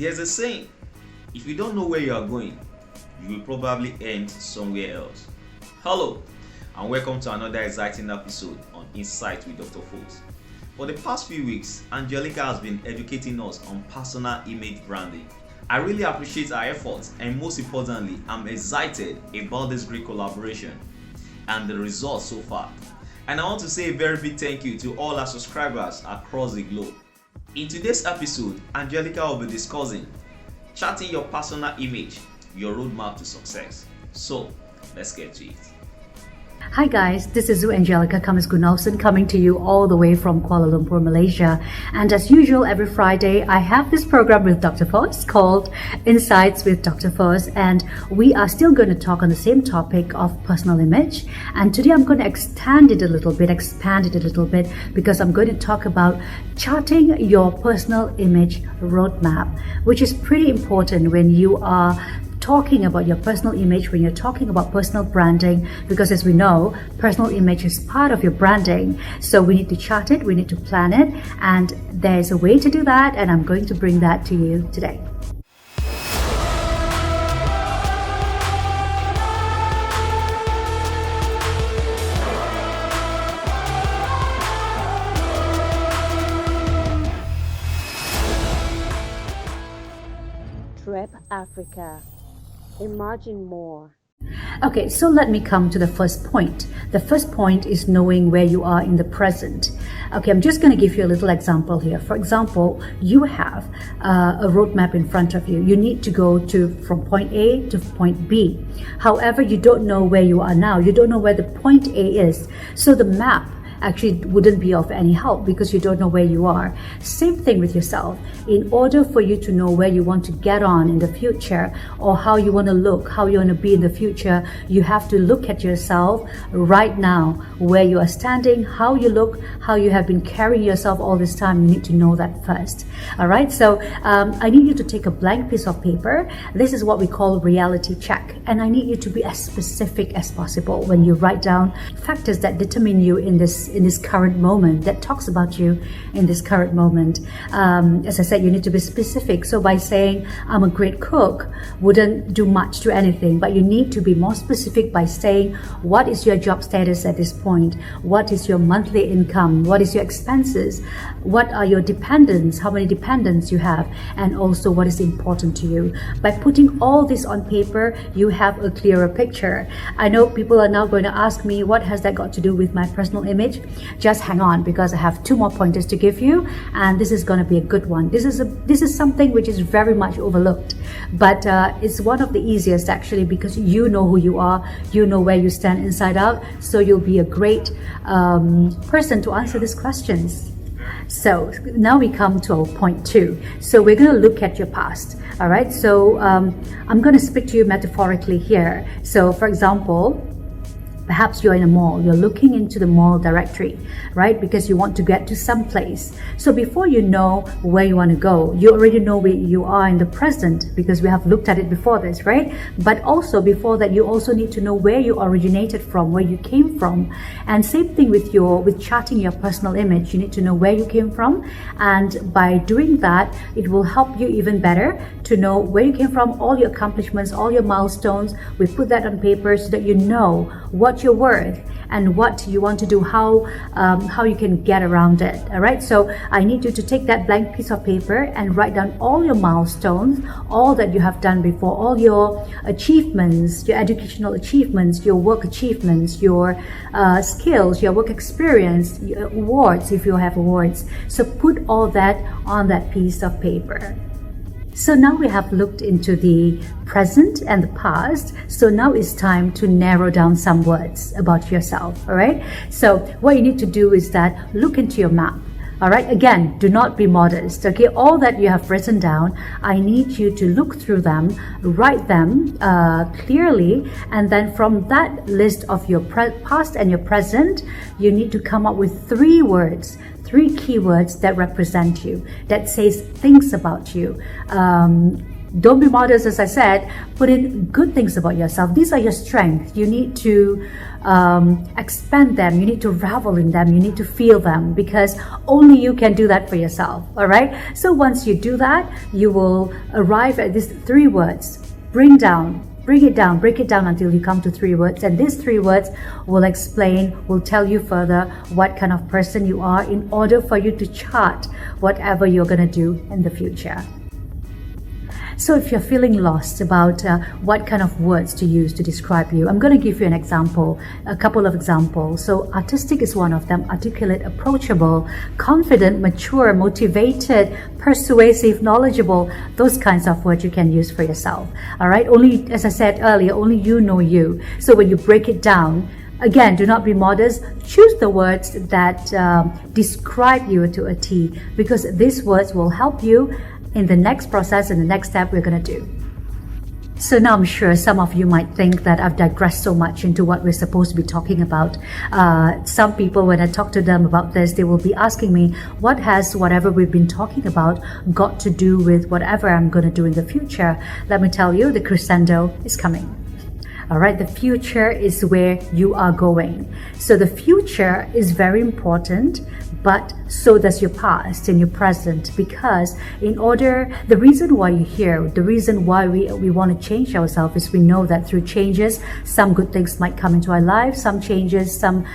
There's a saying, if you don't know where you are going, you will probably end somewhere else. Hello, and welcome to another exciting episode on Insight with Dr. Fox. For the past few weeks, Angelica has been educating us on personal image branding. I really appreciate her efforts, and most importantly, I'm excited about this great collaboration and the results so far. And I want to say a very big thank you to all our subscribers across the globe. In today's episode, Angelica will be discussing charting your personal image, your roadmap to success. So, let's get to it. Hi guys, this is Angelica Kamis Gunnarsson coming to you all the way from Kuala Lumpur, Malaysia. And as usual, every Friday, I have this program with Dr. Foss called Insights with Dr. Foss, and we are still going to talk on the same topic of personal image. And today I'm going to expand it a little bit, because I'm going to talk about charting your personal image roadmap, which is pretty important when you are talking about your personal image, when you're talking about personal branding, because as we know, personal image is part of your branding. So we need to chart it, we need to plan it, and there's a way to do that, and I'm going to bring that to you today. Trip Africa. Imagine more. Okay, so let me come to the first point. The first point is knowing where you are in the present. Okay, I'm just going to give you a little example here. For example, you have a roadmap in front of you. You need to go from point A to point B. However, you don't know where you are now. You don't know where the point A is. So the map actually wouldn't be of any help because you don't know where you are. Same thing with yourself. In order for you to know where you want to get on in the future, or how you want to look, how you want to be in the future, you have to look at yourself right now, where you are standing, how you look, how you have been carrying yourself all this time. You need to know that first. All right, so I need you to take a blank piece of paper. This is what we call reality check, and I need you to be as specific as possible when you write down factors that determine you in this current moment, that talks about you in this current moment. As I said, you need to be specific. So by saying I'm a great cook wouldn't do much to anything, but you need to be more specific by saying what is your job status at this point, what is your monthly income, what is your expenses, what are your dependents, how many dependents you have, and also what is important to you. By putting all this on paper, you have a clearer picture. I know people are now going to ask me, what has that got to do with my personal image? Just hang on, because I have two more pointers to give you, and this is going to be a good one. This is something which is very much overlooked, but it's one of the easiest actually, because you know who you are, you know where you stand inside out, so you'll be a great person to answer these questions. So now we come to our point 2. So we're going to look at your past. All right, so I'm going to speak to you metaphorically here. So for example, perhaps you're in a mall, you're looking into the mall directory, right? Because you want to get to some place. So before you know where you want to go, you already know where you are in the present, because we have looked at it before this, right? But also before that, you also need to know where you originated from, where you came from. And same thing with charting your personal image. You need to know where you came from. And by doing that, it will help you even better to know where you came from, all your accomplishments, all your milestones. We put that on paper so that you know what you're worth and what you want to do, how you can get around it. All right, so I need you to take that blank piece of paper and write down all your milestones, all that you have done before, all your achievements, your educational achievements, your work achievements, your skills, your work experience, your awards if you have awards. So put all that on that piece of paper. So now we have looked into the present and the past. So now it's time to narrow down some words about yourself. All right. So what you need to do is that look into your map. All right. Again, do not be modest. Okay. All that you have written down, I need you to look through them, write them clearly, and then from that list of your past and your present, you need to come up with 3 words. 3 keywords that represent you, that says things about you. Don't be modest, as I said. Put in good things about yourself. These are your strengths. You need to expand them. You need to revel in them. You need to feel them, because only you can do that for yourself. All right. So once you do that, you will arrive at these 3 words. Bring it down, break it down until you come to 3 words. And these 3 words will explain, will tell you further what kind of person you are in order for you to chart whatever you're going to do in the future. So if you're feeling lost about what kind of words to use to describe you, I'm going to give you an example, a couple of examples. So artistic is one of them: articulate, approachable, confident, mature, motivated, persuasive, knowledgeable. Those kinds of words you can use for yourself. All right. Only, as I said earlier, only you know you. So when you break it down, again, do not be modest. Choose the words that describe you to a T, because these words will help you in the next process, in the next step we're going to do. So now I'm sure some of you might think that I've digressed so much into what we're supposed to be talking about. Some people, when I talk to them about this, they will be asking me, what has whatever we've been talking about got to do with whatever I'm going to do in the future? Let me tell you, the crescendo is coming. All right, the future is where you are going. So the future is very important, but so does your past and your present, because the reason why you're here, the reason why we want to change ourselves is we know that through changes, some good things might come into our lives, some changes, some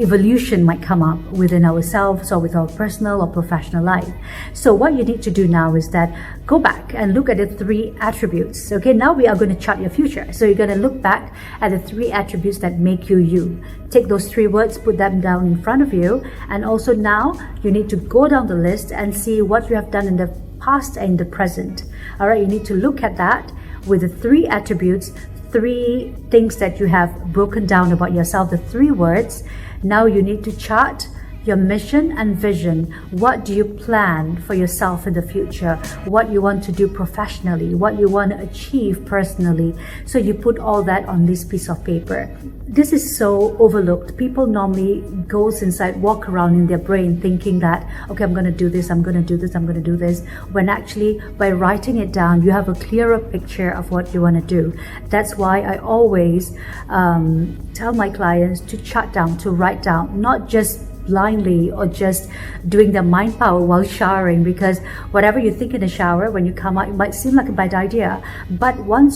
evolution might come up within ourselves or with our personal or professional life. So what you need to do now is that go back and look at the 3 attributes. Okay, now we are going to chart your future. So you're going to look back at the 3 attributes that make you you. Take those 3 words, put them down in front of you, and also now you need to go down the list and see what you have done in the past and the present. All right, you need to look at that with the 3 attributes, 3 things that you have broken down about yourself, the 3 words. Now you need to chart your mission and vision. What do you plan for yourself in the future? What you want to do professionally, what you want to achieve personally. So you put all that on this piece of paper. This is so overlooked. People normally goes inside, walk around in their brain thinking that, okay, I'm going to do this, I'm going to do this, I'm going to do this. When actually by writing it down, you have a clearer picture of what you want to do. That's why I always tell my clients to chart down, to write down, not just blindly or just doing their mind power while showering, because whatever you think in the shower, when you come out, it might seem like a bad idea. But when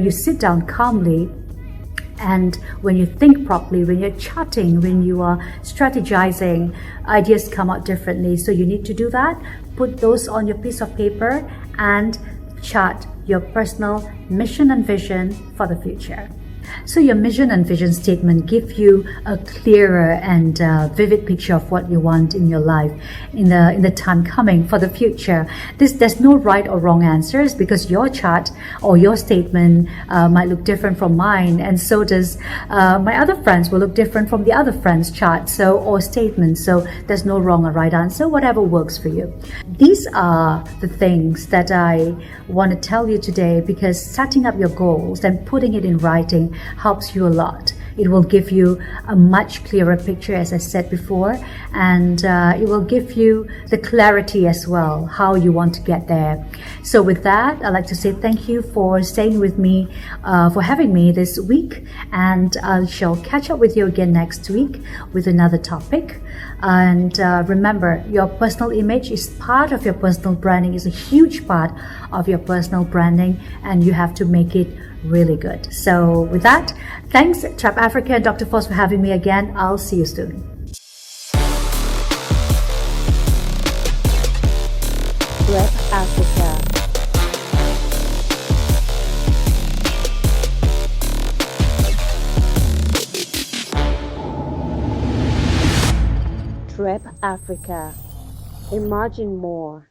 you sit down calmly, and when you think properly, when you're chatting, when you are strategizing, ideas come out differently. So you need to do that. Put those on your piece of paper and chart your personal mission and vision for the future. So your mission and vision statement give you a clearer and vivid picture of what you want in your life in the time coming for the future. There's no right or wrong answers, because your chart or your statement might look different from mine, and so does my other friends will look different from the other friends' chart or statements. So there's no wrong or right answer, whatever works for you. These are the things that I want to tell you today, because setting up your goals and putting it in writing helps you a lot. It will give you a much clearer picture, as I said before, and it will give you the clarity as well, how you want to get there. So with that, I'd like to say thank you for staying with me, for having me this week, and I shall catch up with you again next week with another topic. And remember, your personal image is part of your personal branding, is a huge part of your personal branding, and you have to make it really good. So with that, thanks Trap Africa and Dr. Foss for having me again. I'll see you soon. Trap Africa. Trap Africa. Imagine more.